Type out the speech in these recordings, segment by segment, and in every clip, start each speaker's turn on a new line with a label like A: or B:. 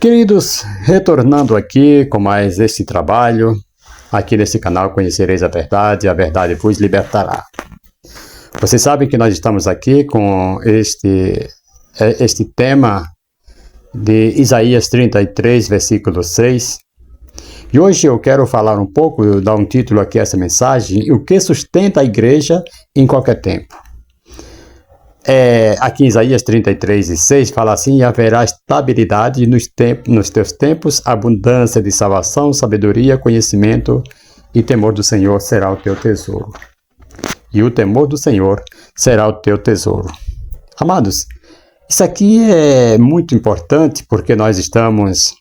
A: Queridos, retornando aqui com mais este trabalho, aqui nesse canal conhecereis a verdade vos libertará. Vocês sabem que nós estamos aqui com este tema de Isaías 33, versículo 6. E hoje eu quero falar um pouco, dar um título aqui a essa mensagem, o que sustenta a igreja em qualquer tempo. Aqui em Isaías 33 e 6 fala assim: haverá estabilidade nos teus tempos, abundância de salvação, sabedoria, conhecimento e temor do Senhor será o teu tesouro. E o temor do Senhor será o teu tesouro. Amados, isso aqui é muito importante porque nós estamos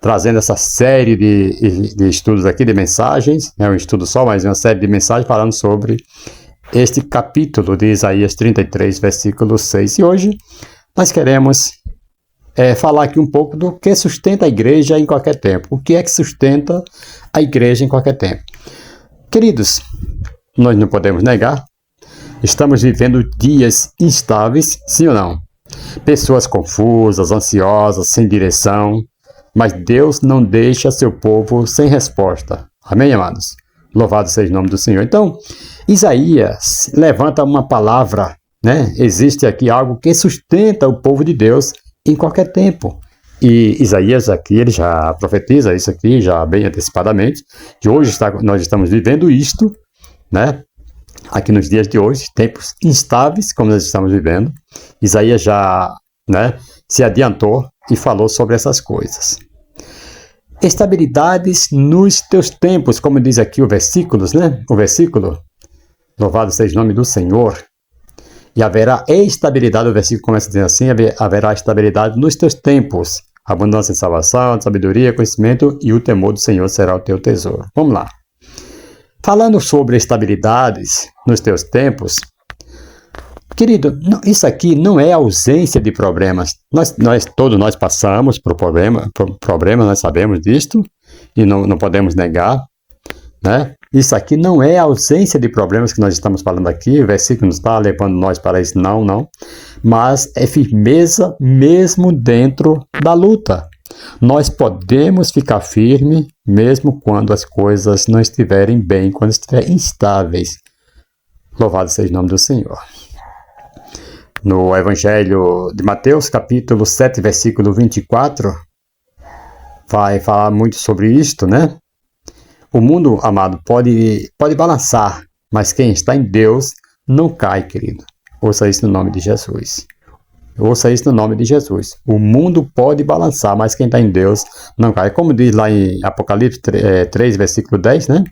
A: trazendo essa série de estudos aqui, de mensagens, é um estudo só, mas uma série de mensagens falando sobre este capítulo de Isaías 33, versículo 6. E hoje nós queremos falar aqui um pouco do que sustenta a igreja em qualquer tempo. O que é que sustenta a igreja em qualquer tempo? Queridos, nós não podemos negar, estamos vivendo dias instáveis, sim ou não? Pessoas confusas, ansiosas, sem direção, mas Deus não deixa seu povo sem resposta. Amém, amados? Louvado seja o nome do Senhor. Então, Isaías levanta uma palavra, né? Existe aqui algo que sustenta o povo de Deus em qualquer tempo. E Isaías aqui, ele já profetiza isso aqui, já bem antecipadamente, que hoje nós estamos vivendo isto, né? Aqui nos dias de hoje, tempos instáveis, como nós estamos vivendo. Isaías já, né, se adiantou e falou sobre essas coisas. Estabilidades nos teus tempos, como diz aqui o versículo, né? O versículo, louvado seja o nome do Senhor. E haverá estabilidade, o versículo começa dizendo assim: haverá estabilidade nos teus tempos, abundância de salvação, de sabedoria, conhecimento, e o temor do Senhor será o teu tesouro. Vamos lá. Falando sobre estabilidades nos teus tempos, querido, isso aqui não é ausência de problemas. Todos nós passamos por problemas, nós sabemos disto e não podemos negar, né? Isso aqui não é ausência de problemas que nós estamos falando aqui, o versículo não está levando nós para isso, não. Mas é firmeza mesmo dentro da luta. Nós podemos ficar firmes mesmo quando as coisas não estiverem bem, quando estiverem instáveis. Louvado seja o nome do Senhor. No Evangelho de Mateus, capítulo 7, versículo 24, vai falar muito sobre isto, né? O mundo, amado, pode balançar, mas quem está em Deus não cai, querido. Ouça isso no nome de Jesus. Ouça isso no nome de Jesus. O mundo pode balançar, mas quem está em Deus não cai. Como diz lá em Apocalipse 3, versículo 10, né?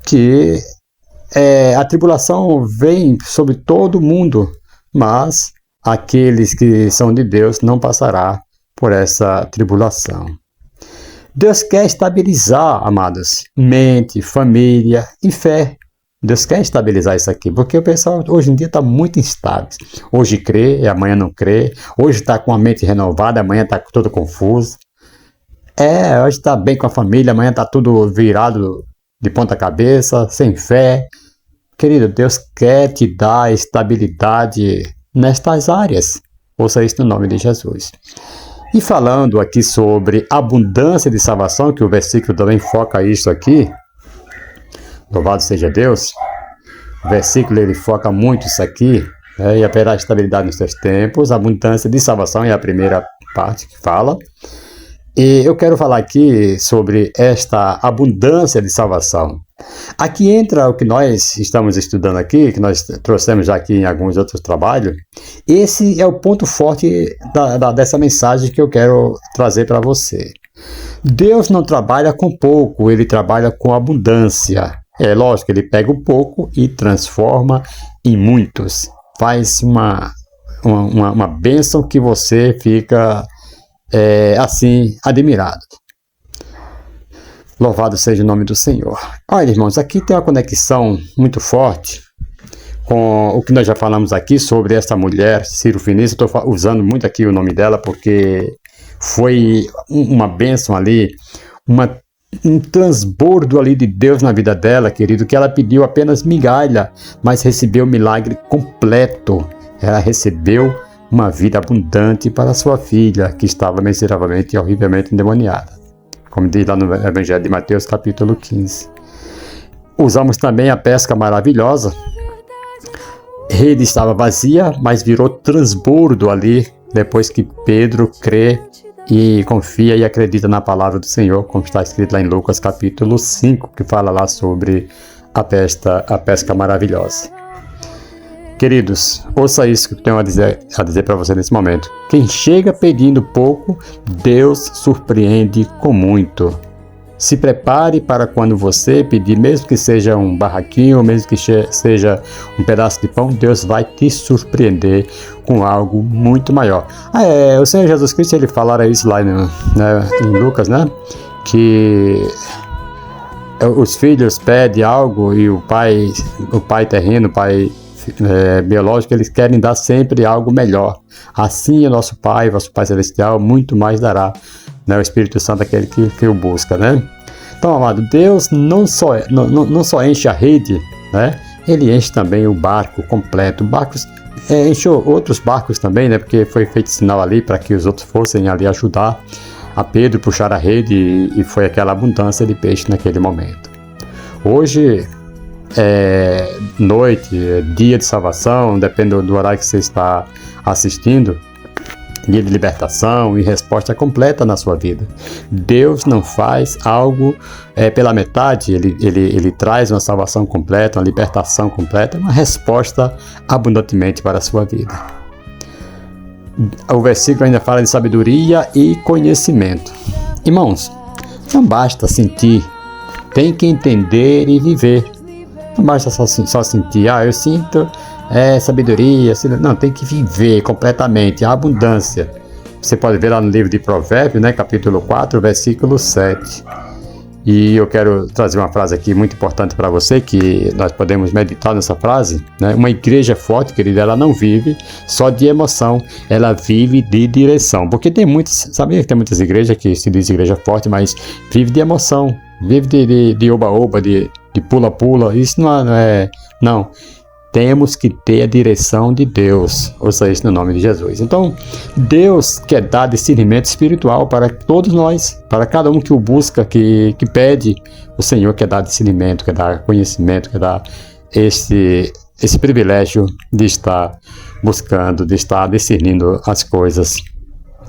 A: Que a tribulação vem sobre todo mundo, mas aqueles que são de Deus não passará por essa tribulação. Deus quer estabilizar, amados, mente, família e fé. Deus quer estabilizar isso aqui, porque o pessoal hoje em dia está muito instável. Hoje crê e amanhã não crê. Hoje está com a mente renovada, amanhã está todo confuso. Hoje está bem com a família, amanhã está tudo virado de ponta cabeça, sem fé. Querido, Deus quer te dar estabilidade nestas áreas. Ouça isso no nome de Jesus. E falando aqui sobre abundância de salvação, que o versículo também foca isso aqui, louvado seja Deus, o versículo ele foca muito isso aqui, e haverá estabilidade nos teus tempos, abundância de salvação é a primeira parte que fala. E eu quero falar aqui sobre esta abundância de salvação. Aqui entra o que nós estamos estudando aqui, que nós trouxemos já aqui em alguns outros trabalhos. Esse é o ponto forte dessa mensagem que eu quero trazer para você. Deus não trabalha com pouco, Ele trabalha com abundância. É lógico, Ele pega o pouco e transforma em muitos. Faz uma bênção que você fica assim, admirado. Louvado seja o nome do Senhor. Olha, irmãos, aqui tem uma conexão muito forte com o que nós já falamos aqui sobre esta mulher, Ciro Finício. Estou usando muito aqui o nome dela porque foi uma bênção ali, um transbordo ali de Deus na vida dela, querido, que ela pediu apenas migalha, mas recebeu o milagre completo. Ela recebeu uma vida abundante para sua filha, que estava miseravelmente e horrivelmente endemoniada. Como diz lá no Evangelho de Mateus, capítulo 15. Usamos também a pesca maravilhosa. A rede estava vazia, mas virou transbordo ali, depois que Pedro crê e confia e acredita na palavra do Senhor, como está escrito lá em Lucas capítulo 5, que fala lá sobre a pesca maravilhosa. Queridos, ouça isso que eu tenho a dizer para você nesse momento. Quem chega pedindo pouco, Deus surpreende com muito. Se prepare para quando você pedir, mesmo que seja um barraquinho, mesmo que seja um pedaço de pão, Deus vai te surpreender com algo muito maior. O Senhor Jesus Cristo, ele falara isso lá em Lucas, né? Que os filhos pedem algo e o pai terreno, o pai biológico, eles querem dar sempre algo melhor. Assim, o nosso Pai Celestial, muito mais dará. O Espírito Santo é aquele que o busca, né? Então, amado, Deus não só enche a rede, né? Ele enche também o barco completo. Encheu outros barcos também, né? Porque foi feito sinal ali para que os outros fossem ali ajudar a Pedro puxar a rede e foi aquela abundância de peixe naquele momento. Hoje noite, dia de salvação, depende do horário que você está assistindo, dia de libertação e resposta completa na sua vida. Deus não faz algo pela metade, ele traz uma salvação completa, uma libertação completa, uma resposta abundantemente para a sua vida. O versículo ainda fala de sabedoria e conhecimento. Irmãos, não basta sentir, tem que entender e viver. Não basta só sentir, eu sinto sabedoria, não, tem que viver completamente a abundância. Você pode ver lá no livro de Provérbios, né, capítulo 4, versículo 7. E eu quero trazer uma frase aqui muito importante para você, que nós podemos meditar nessa frase, né? Uma igreja forte, querida, ela não vive só de emoção, ela vive de direção. Porque sabia que tem muitas igrejas que se diz igreja forte, mas vive de emoção, vive de oba-oba, de pula-pula. Isso não. Temos que ter a direção de Deus. Ouça isso no nome de Jesus. Então, Deus quer dar discernimento espiritual para todos nós, para cada um que o busca, que pede. O Senhor quer dar discernimento, quer dar conhecimento, quer dar esse privilégio de estar buscando, de estar discernindo as coisas.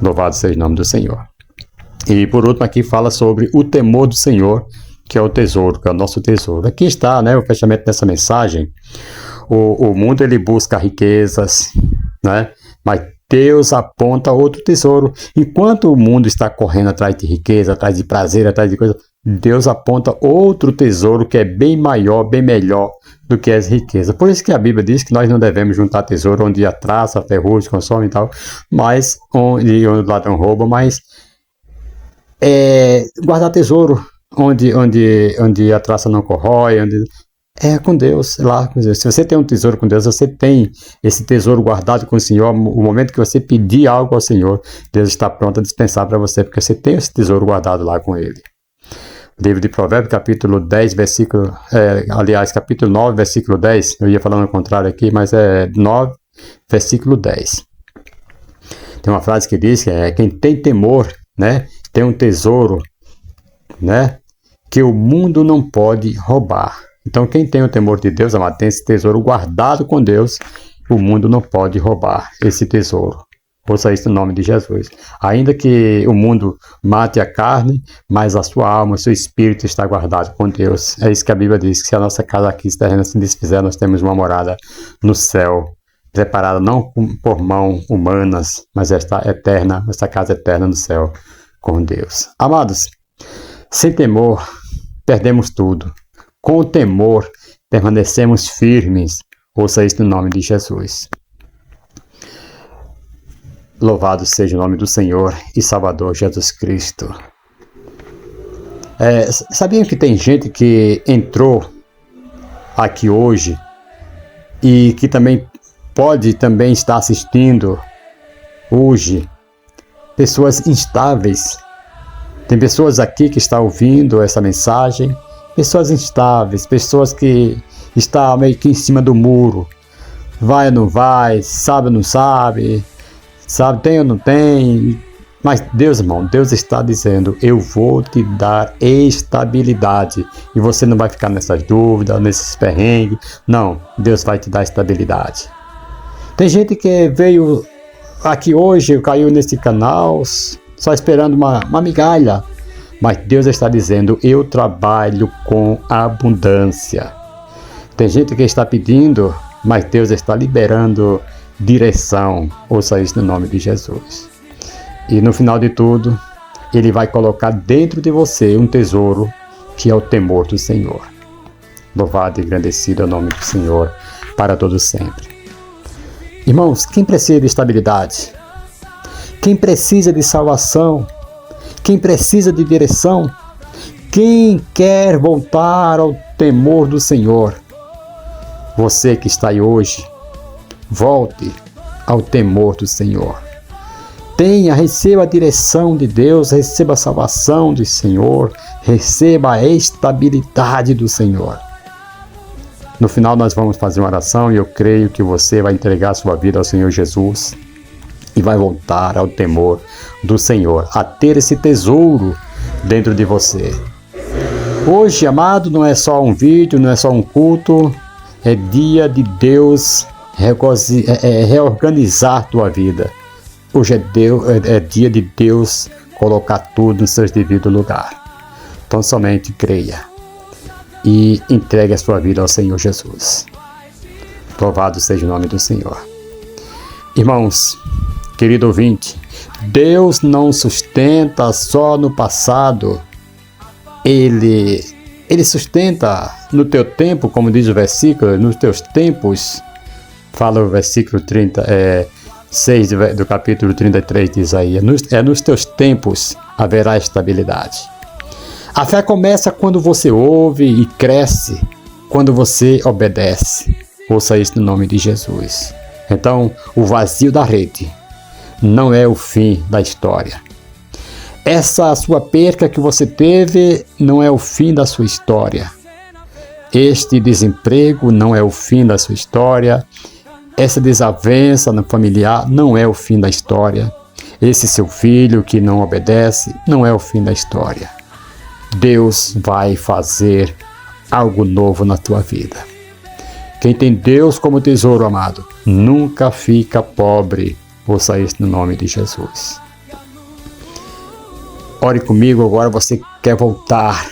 A: Louvado seja o nome do Senhor. E por último aqui fala sobre o temor do Senhor, que é o tesouro, que é o nosso tesouro. Aqui está, né, o fechamento dessa mensagem. O mundo, ele busca riquezas, né? Mas Deus aponta outro tesouro. Enquanto o mundo está correndo atrás de riqueza, atrás de prazer, atrás de coisa, Deus aponta outro tesouro que é bem maior, bem melhor do que as riquezas. Por isso que a Bíblia diz que nós não devemos juntar tesouro onde a traça, a ferrugem, consome e tal, mas onde o ladrão rouba, mas guardar tesouro onde a traça não corrói, com Deus, lá com Deus. Se você tem um tesouro com Deus, você tem esse tesouro guardado com o Senhor. O momento que você pedir algo ao Senhor, Deus está pronto a dispensar para você, porque você tem esse tesouro guardado lá com Ele. Livro de Provérbios, capítulo 10, capítulo 9, versículo 10. Eu ia falando ao contrário aqui, mas é 9, versículo 10. Tem uma frase que diz que quem tem temor, né, tem um tesouro, né, que o mundo não pode roubar. Então, quem tem o temor de Deus, amado, tem esse tesouro guardado com Deus, o mundo não pode roubar esse tesouro. Ouça isso no nome de Jesus. Ainda que o mundo mate a carne, mas a sua alma, o seu espírito está guardado com Deus. É isso que a Bíblia diz, que se a nossa casa aqui terrena se desfizer, nós temos uma morada no céu, preparada não por mãos humanas, mas esta casa eterna no céu com Deus. Amados, sem temor, perdemos tudo. Com o temor, permanecemos firmes. Ouça isso no nome de Jesus. Louvado seja o nome do Senhor e Salvador Jesus Cristo. Sabiam que tem gente que entrou aqui hoje e que também pode estar assistindo hoje? Pessoas instáveis. Tem pessoas aqui que estão ouvindo essa mensagem. Pessoas instáveis, pessoas que estão meio que em cima do muro. Vai ou não vai, sabe ou não sabe. Sabe, tem ou não tem? Mas Deus, irmão, Deus está dizendo, eu vou te dar estabilidade. E você não vai ficar nessas dúvidas, nesses perrengues. Não, Deus vai te dar estabilidade. Tem gente que veio aqui hoje, caiu nesse canal, só esperando uma migalha. Mas Deus está dizendo, eu trabalho com abundância. Tem gente que está pedindo, mas Deus está liberando direção. Ouça isso no nome de Jesus. E no final de tudo, Ele vai colocar dentro de você um tesouro, que é o temor do Senhor. Louvado e engrandecido é o nome do Senhor, para todo sempre. Irmãos, quem precisa de estabilidade? Quem precisa de salvação? Quem precisa de direção? Quem quer voltar ao temor do Senhor? Você que está aí hoje, volte ao temor do Senhor. Receba a direção de Deus, receba a salvação do Senhor, receba a estabilidade do Senhor. No final nós vamos fazer uma oração e eu creio que você vai entregar a sua vida ao Senhor Jesus e vai voltar ao temor do Senhor, a ter esse tesouro dentro de você. Hoje, amado, não é só um vídeo, não é só um culto, é dia de Deus reorganizar a tua vida. Hoje é dia de Deus colocar tudo no seu devido lugar. Então somente creia e entregue a sua vida ao Senhor Jesus. Louvado seja o nome do Senhor. Irmãos, querido ouvinte, Deus não sustenta só no passado. Ele sustenta no teu tempo, como diz o versículo, nos teus tempos. Fala o versículo 6 do capítulo 33 de Isaías. Nos teus tempos haverá estabilidade. A fé começa quando você ouve e cresce, quando você obedece. Ouça isso no nome de Jesus. Então, o vazio da rede não é o fim da história. Essa sua perca que você teve não é o fim da sua história. Este desemprego não é o fim da sua história. Essa desavença no familiar não é o fim da história. Esse seu filho que não obedece não é o fim da história. Deus vai fazer algo novo na tua vida. Quem tem Deus como tesouro, amado, nunca fica pobre. Ouça isso no nome de Jesus. Ore comigo agora, você que quer voltar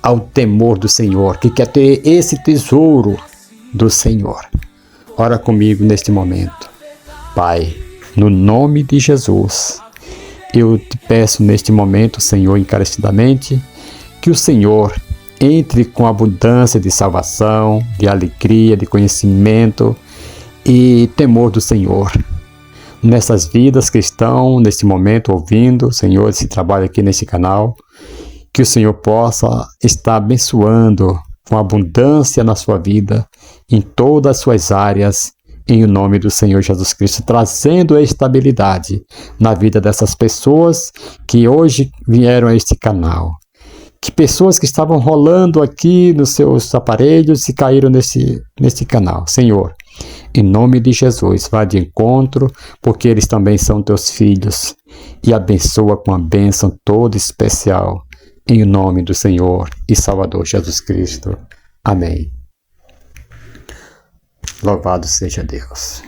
A: ao temor do Senhor, que quer ter esse tesouro do Senhor. Ora comigo neste momento. Pai, no nome de Jesus, eu te peço neste momento, Senhor, encarecidamente, que o Senhor entre com abundância de salvação, de alegria, de conhecimento e temor do Senhor. Nessas vidas que estão neste momento ouvindo, Senhor, esse trabalho aqui nesse canal, que o Senhor possa estar abençoando com abundância na sua vida, em todas as suas áreas, em nome do Senhor Jesus Cristo, trazendo a estabilidade na vida dessas pessoas que hoje vieram a este canal. Que pessoas que estavam rolando aqui nos seus aparelhos e caíram nesse canal. Senhor, em nome de Jesus, vá de encontro, porque eles também são teus filhos, e abençoa com a bênção toda especial, em nome do Senhor e Salvador Jesus Cristo. Amém. Louvado seja Deus.